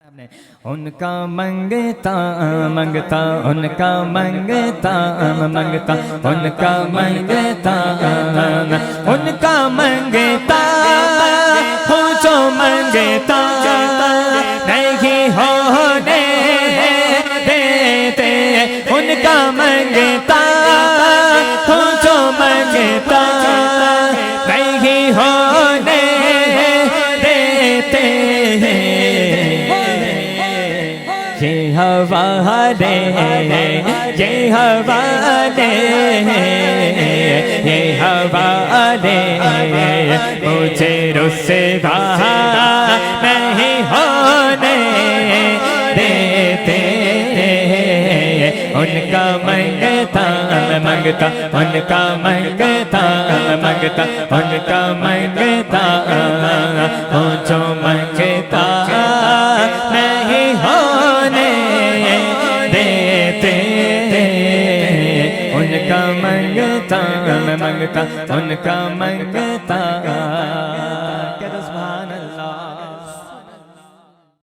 ان کا منگتا منگتا ان کا منگتا منگتا ان کا منگتا ان کا منگتا ہوں جو منگتا نہیں ہونے دیتے ان کا منگتا ہوں جو منگتا نہیں ہونے دیتے یہ حوالے یہ حوالے یہ حوالے مجھے رسوا نہیں ہونے دیتے ان کا منگتا منگتا ان کا منگتا منگتا ان کا منگتا جو منگتا نہیں ہونے دیتے ان کا منگتا منگتا ان کا منگتا